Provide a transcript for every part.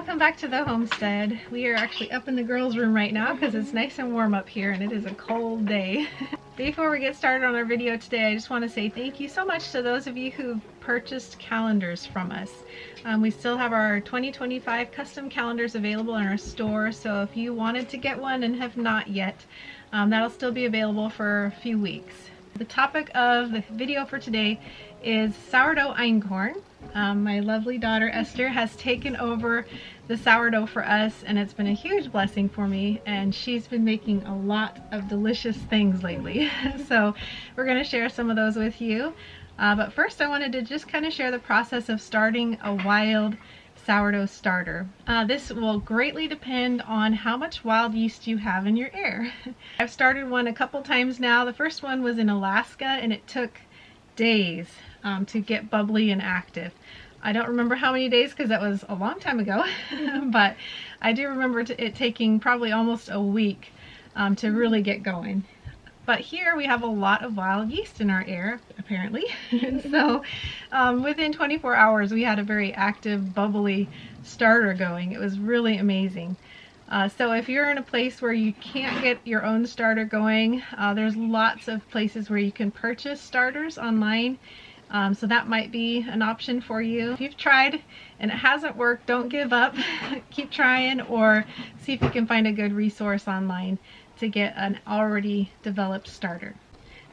welcome back to the homestead. We are actually up in the girls' room right now because it's nice and warm up here and it is a cold day. Before we get started on our video today, I just want to say thank you so much to those of you who've purchased calendars from us. We still have our 2025 custom calendars available in our store, so if you wanted to get one and have not yet, that'll still be available for a few weeks. The topic of the video for today is sourdough einkorn. My lovely daughter Esther has taken over the sourdough for us, and it's been a huge blessing for me, and she's been making a lot of delicious things lately. So we're going to share some of those with you. But first I wanted to just kind of share the process of starting a wild sourdough starter. This will greatly depend on how much wild yeast you have in your air. I've started one a couple times now. The first one was in Alaska and it took days to get bubbly and active. I don't remember how many days because that was a long time ago, but I do remember it taking probably almost a week to really get going. But here we have a lot of wild yeast in our air, apparently. So within 24 hours we had a very active, bubbly starter going. It was really amazing. So if you're in a place where you can't get your own starter going, there's lots of places where you can purchase starters online. So that might be an option for you. If you've tried and it hasn't worked, don't give up. Keep trying, or see if you can find a good resource online to get an already developed starter.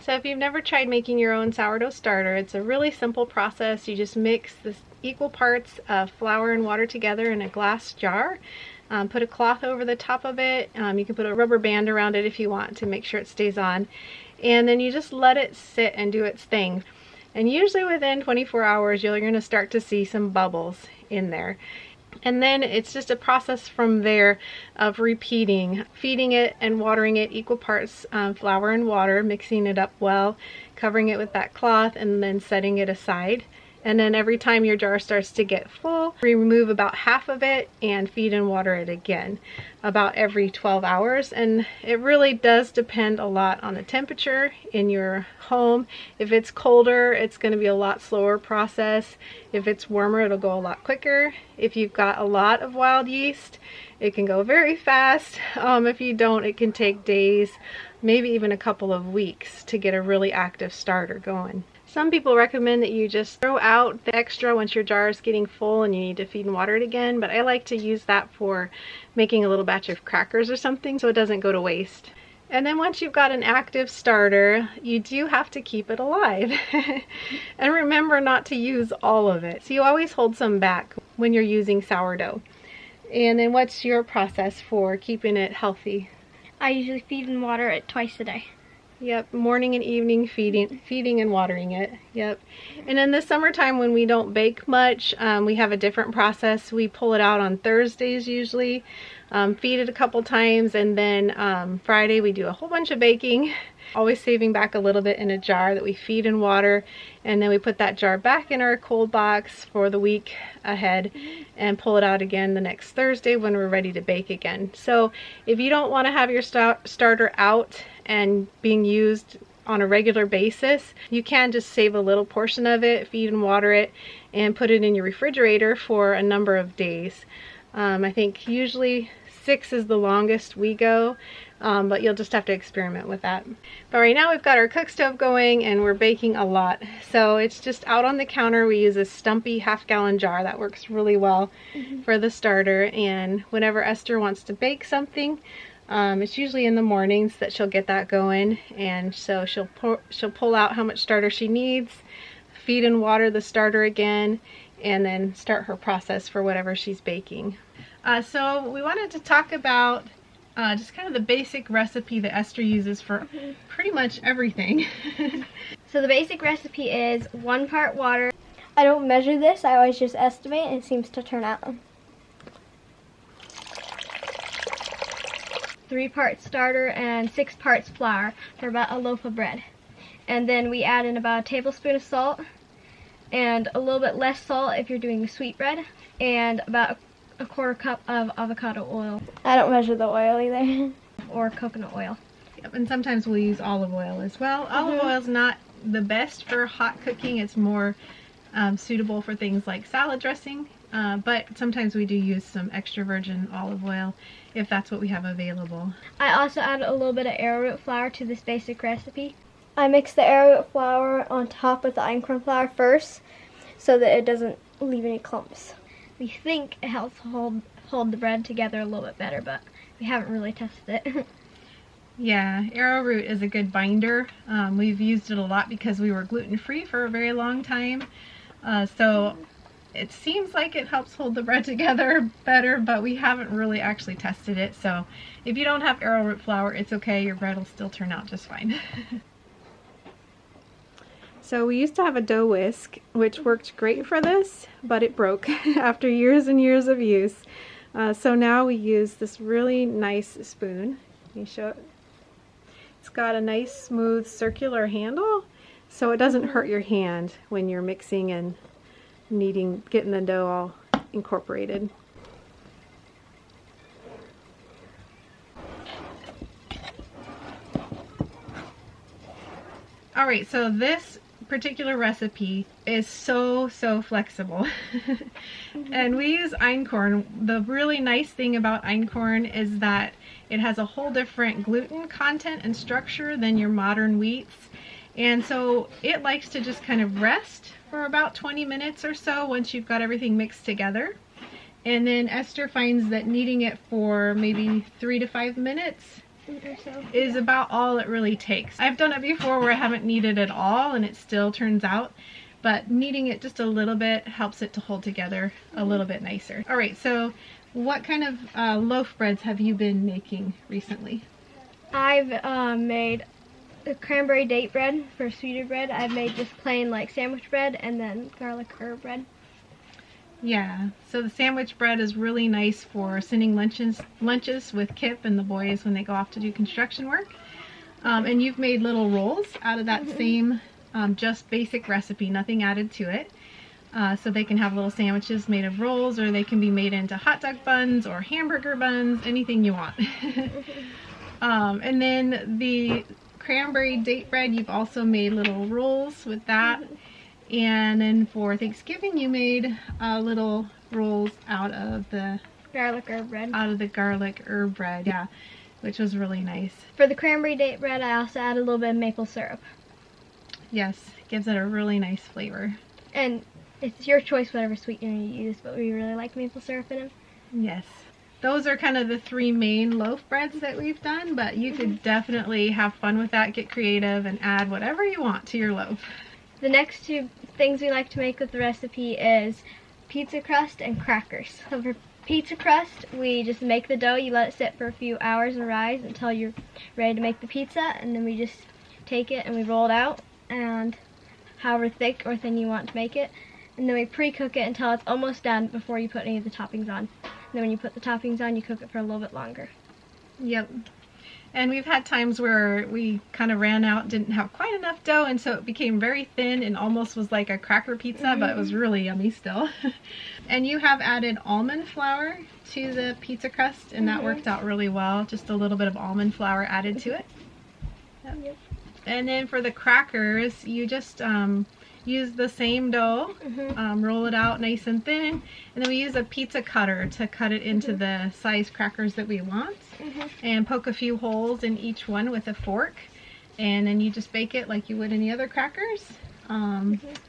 So if you've never tried making your own sourdough starter, it's a really simple process. You just mix the equal parts of flour and water together in a glass jar. Put a cloth over the top of it. You can put a rubber band around it if you want to make sure it stays on. And then you just let it sit and do its thing. And usually within 24 hours, you're going to start to see some bubbles in there. And then it's just a process from there of repeating, feeding it and watering it equal parts flour and water, mixing it up well, covering it with that cloth, and then setting it aside. And then every time your jar starts to get full, remove about half of it and feed and water it again about every 12 hours. And it really does depend a lot on the temperature in your home. If it's colder, it's going to be a lot slower process. If it's warmer, it'll go a lot quicker. If you've got a lot of wild yeast, it can go very fast. If you don't, it can take days, maybe even a couple of weeks to get a really active starter going. Some people recommend that you just throw out the extra once your jar is getting full and you need to feed and water it again, but I like to use that for making a little batch of crackers or something so it doesn't go to waste. And then once you've got an active starter, you do have to keep it alive. And remember not to use all of it. So you always hold some back when you're using sourdough. And then what's your process for keeping it healthy? I usually feed and water it twice a day. Yep, morning and evening feeding and watering it. Yep. And in the summertime when we don't bake much, we have a different process. We pull it out on Thursdays usually, feed it a couple times, and then Friday we do a whole bunch of baking, always saving back a little bit in a jar that we feed and water, and then we put that jar back in our cold box for the week ahead and pull it out again the next Thursday when we're ready to bake again. So if you don't want to have your starter out and being used on a regular basis, you can just save a little portion of it, feed and water it, and put it in your refrigerator for a number of days. I think usually 6 is the longest we go, but you'll just have to experiment with that. But right now we've got our cook stove going and we're baking a lot. So it's just out on the counter. We use a stumpy half-gallon jar that works really well for the starter, and whenever Esther wants to bake something, it's usually in the mornings that she'll get that going, and so she'll pull out how much starter she needs, feed and water the starter again, and then start her process for whatever she's baking. So we wanted to talk about just kind of the basic recipe that Esther uses for pretty much everything. So the basic recipe is 1 part water. I don't measure this, I always just estimate, and it seems to turn out. 3 parts starter and 6 parts flour for about a loaf of bread. And then we add in about a tablespoon of salt, and a little bit less salt if you're doing the sweet bread, and about a 1/4 cup of avocado oil. I don't measure the oil either. Or coconut oil. Yep, and sometimes we'll use olive oil as well. Olive oil is not the best for hot cooking. It's more suitable for things like salad dressing, but sometimes we do use some extra virgin olive oil if that's what we have available. I also added a little bit of arrowroot flour to this basic recipe. I mix the arrowroot flour on top with the einkorn flour first so that it doesn't leave any clumps. We think it helps hold the bread together a little bit better, but we haven't really tested it. Yeah, arrowroot is a good binder. We've used it a lot because we were gluten-free for a very long time. So it seems like it helps hold the bread together better, but we haven't really actually tested it. So if you don't have arrowroot flour, it's okay. Your bread will still turn out just fine. So we used to have a dough whisk, which worked great for this, but it broke after years and years of use. So now we use this really nice spoon. Can you show it? It's got a nice smooth circular handle, so it doesn't hurt your hand when you're mixing and getting the dough all incorporated. Alright, so this particular recipe is so flexible. And we use einkorn. The really nice thing about einkorn is that it has a whole different gluten content and structure than your modern wheats, and so it likes to just kind of rest for about 20 minutes or so once you've got everything mixed together. And then Esther finds that kneading it for maybe 3 to 5 minutes is about all it really takes. I've done it before where I haven't kneaded at all and it still turns out, but kneading it just a little bit helps it to hold together a little bit nicer. Alright, so what kind of loaf breads have you been making recently? I've made a cranberry date bread for sweeter bread. I've made just plain like sandwich bread and then garlic herb bread. Yeah, so the sandwich bread is really nice for sending lunches with Kip and the boys when they go off to do construction work. And you've made little rolls out of that same just basic recipe, nothing added to it. So they can have little sandwiches made of rolls, or they can be made into hot dog buns or hamburger buns, anything you want. And then the cranberry date bread, you've also made little rolls with that. And then for Thanksgiving, you made little rolls out of the garlic herb bread. Yeah, which was really nice. For the cranberry date bread, I also added a little bit of maple syrup. Yes, gives it a really nice flavor. And it's your choice whatever sweetener you use, but we really like maple syrup in them. Yes. Those are kind of the 3 main loaf breads that we've done, but you could definitely have fun with that, get creative, and add whatever you want to your loaf. The next 2 things we like to make with the recipe is pizza crust and crackers. So for pizza crust, we just make the dough, you let it sit for a few hours and rise until you're ready to make the pizza, and then we just take it and we roll it out, and however thick or thin you want to make it. And then we pre-cook it until it's almost done before you put any of the toppings on. And then when you put the toppings on, you cook it for a little bit longer. Yep. And we've had times where we kind of ran out, didn't have quite enough dough, and so it became very thin and almost was like a cracker pizza, but it was really yummy still. And you have added almond flour to the pizza crust, and that worked out really well. Just a little bit of almond flour added to it. Yep. And then for the crackers, you just use the same dough, roll it out nice and thin, and then we use a pizza cutter to cut it into the size crackers that we want, and poke a few holes in each one with a fork, and then you just bake it like you would any other crackers.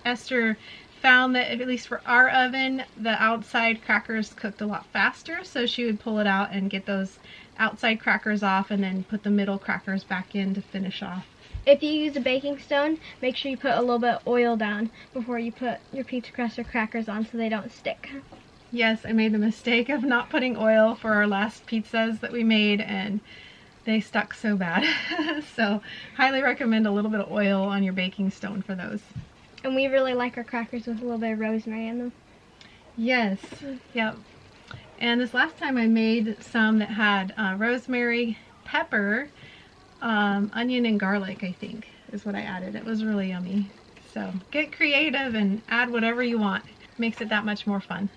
Esther found that, at least for our oven, the outside crackers cooked a lot faster, so she would pull it out and get those outside crackers off and then put the middle crackers back in to finish off. If you use a baking stone, make sure you put a little bit of oil down before you put your pizza crust or crackers on so they don't stick. Yes, I made the mistake of not putting oil for our last pizzas that we made, and they stuck so bad. So highly recommend a little bit of oil on your baking stone for those. And we really like our crackers with a little bit of rosemary in them. Yes, yep. And this last time I made some that had rosemary, pepper, onion, and garlic, I think, is what I added. It was really yummy. So get creative and add whatever you want. Makes it that much more fun.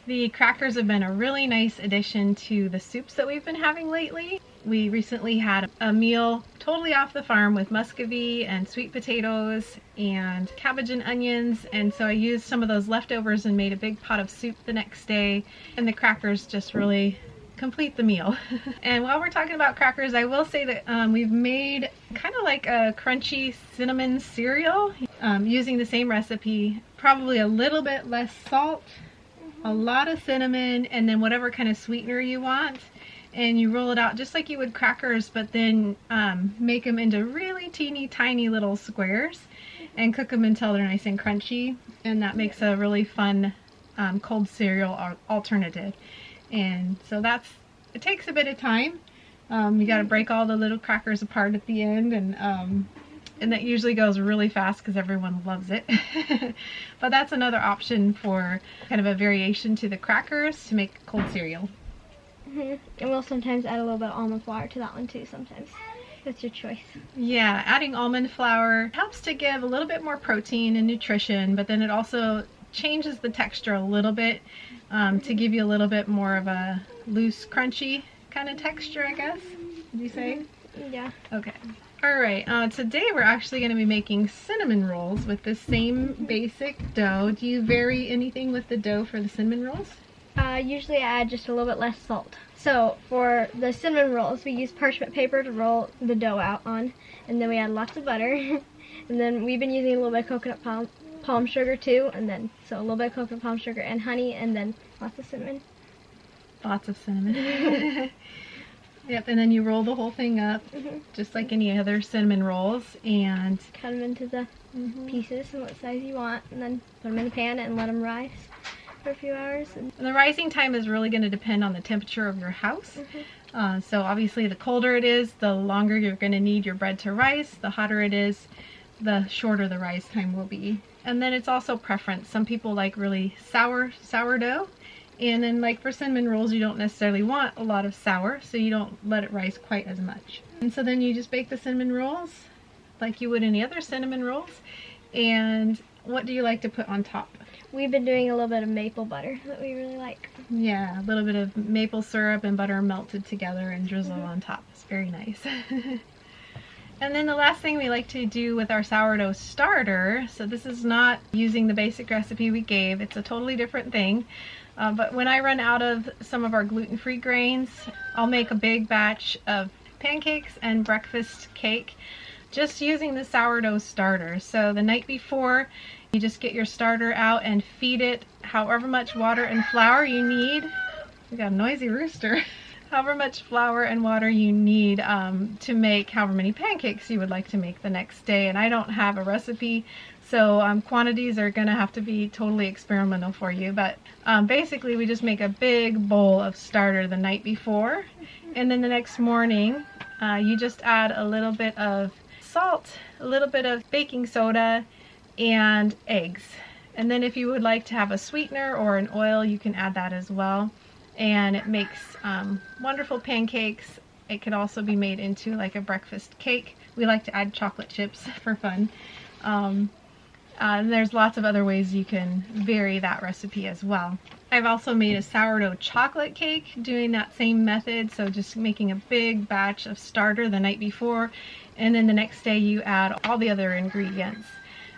The crackers have been a really nice addition to the soups that we've been having lately. We recently had a meal totally off the farm with muscovy and sweet potatoes and cabbage and onions, and so I used some of those leftovers and made a big pot of soup the next day, and the crackers just really complete the meal. And while we're talking about crackers, I will say that we've made kind of like a crunchy cinnamon cereal using the same recipe, probably a little bit less salt, a lot of cinnamon, and then whatever kind of sweetener you want, and you roll it out just like you would crackers, but then make them into really teeny tiny little squares and cook them until they're nice and crunchy, and that makes a really fun cold cereal alternative. And so it takes a bit of time. You got to break all the little crackers apart at the end, and that usually goes really fast because everyone loves it. But that's another option for kind of a variation to the crackers to make cold cereal. And we'll sometimes add a little bit of almond flour to that one too sometimes. That's your choice. Yeah, adding almond flour helps to give a little bit more protein and nutrition, but then it also changes the texture a little bit to give you a little bit more of a loose, crunchy kind of texture, I guess. Would you say? Yeah. Okay. Alright, today we're actually going to be making cinnamon rolls with the same basic dough. Do you vary anything with the dough for the cinnamon rolls? Usually I add just a little bit less salt. So for the cinnamon rolls, we use parchment paper to roll the dough out on, and then we add lots of butter. And then we've been using a little bit of coconut palm sugar too, and then so a little bit of coconut palm sugar and honey, and then lots of cinnamon. Lots of cinnamon. Yep, and then you roll the whole thing up just like any other cinnamon rolls, and cut them into the pieces and what size you want, and then put them in the pan and let them rise for a few hours. And the rising time is really going to depend on the temperature of your house. So obviously the colder it is, the longer you're going to need your bread to rise. The hotter it is, the shorter the rise time will be. And then it's also preference. Some people like really sourdough, and then like for cinnamon rolls you don't necessarily want a lot of sour, so you don't let it rise quite as much. And so then you just bake the cinnamon rolls like you would any other cinnamon rolls. And what do you like to put on top? We've been doing a little bit of maple butter that we really like. Yeah, a little bit of maple syrup and butter melted together and drizzle on top. It's very nice. And then the last thing we like to do with our sourdough starter, so this is not using the basic recipe we gave, it's a totally different thing. But when I run out of some of our gluten-free grains, I'll make a big batch of pancakes and breakfast cake just using the sourdough starter. So the night before, you just get your starter out and feed it however much water and flour you need. We got a noisy rooster. However much flour and water you need to make however many pancakes you would like to make the next day. And I don't have a recipe, so quantities are going to have to be totally experimental for you. But basically we just make a big bowl of starter the night before, and then the next morning you just add a little bit of salt, a little bit of baking soda, and eggs. And then if you would like to have a sweetener or an oil, you can add that as well. And it makes wonderful pancakes. It could also be made into like a breakfast cake. We like to add chocolate chips for fun. And there's lots of other ways you can vary that recipe as well. I've also made a sourdough chocolate cake doing that same method. So just making a big batch of starter the night before, and then the next day you add all the other ingredients,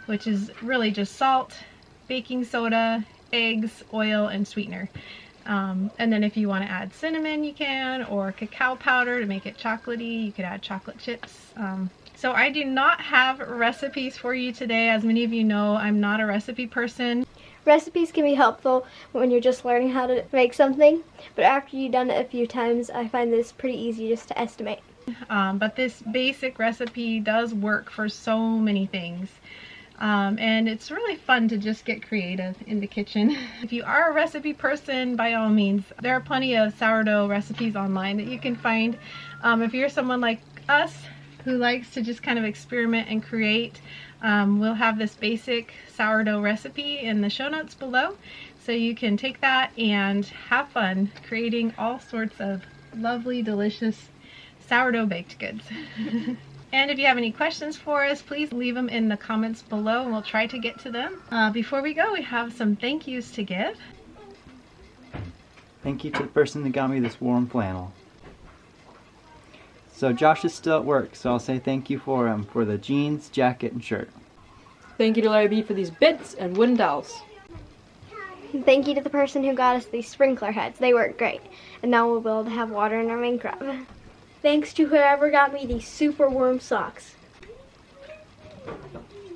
which is really just salt, baking soda, eggs, oil, and sweetener. And then if you want to add cinnamon, you can, or cacao powder to make it chocolatey. You could add chocolate chips. So I do not have recipes for you today. As many of you know, I'm not a recipe person. Recipes can be helpful when you're just learning how to make something, but after you've done it a few times, I find that it's pretty easy just to estimate. But this basic recipe does work for so many things. And it's really fun to just get creative in the kitchen. If you are a recipe person, by all means, there are plenty of sourdough recipes online that you can find. If you're someone like us who likes to just kind of experiment and create, we'll have this basic sourdough recipe in the show notes below. So you can take that and have fun creating all sorts of lovely, delicious sourdough baked goods. And if you have any questions for us, please leave them in the comments below and we'll try to get to them. Before we go, we have some thank yous to give. Thank you to the person that got me this warm flannel. So Josh is still at work, so I'll say thank you for him for the jeans, jacket, and shirt. Thank you to Larry B for these bits and wooden dowels. Thank you to the person who got us these sprinkler heads. They work great. And now we'll be able to have water in our main crop. Thanks to whoever got me these super warm socks.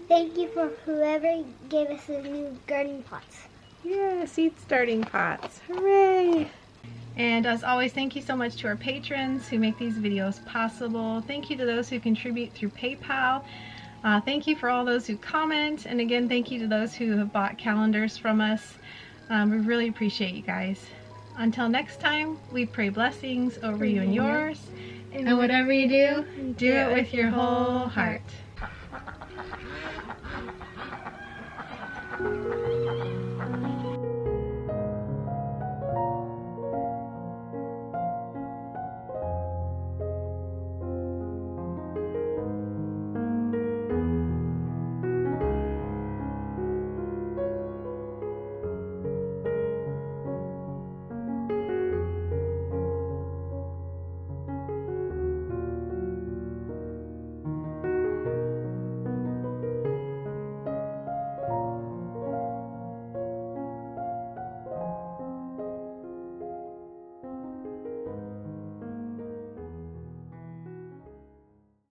Thank you for whoever gave us the new garden pots. Yeah, seed starting pots. Hooray! And as always, thank you so much to our patrons who make these videos possible. Thank you to those who contribute through PayPal. Thank you for all those who comment. And again, thank you to those who have bought calendars from us. We really appreciate you guys. Until next time, we pray blessings over you and yours. And whatever you do it with your whole heart.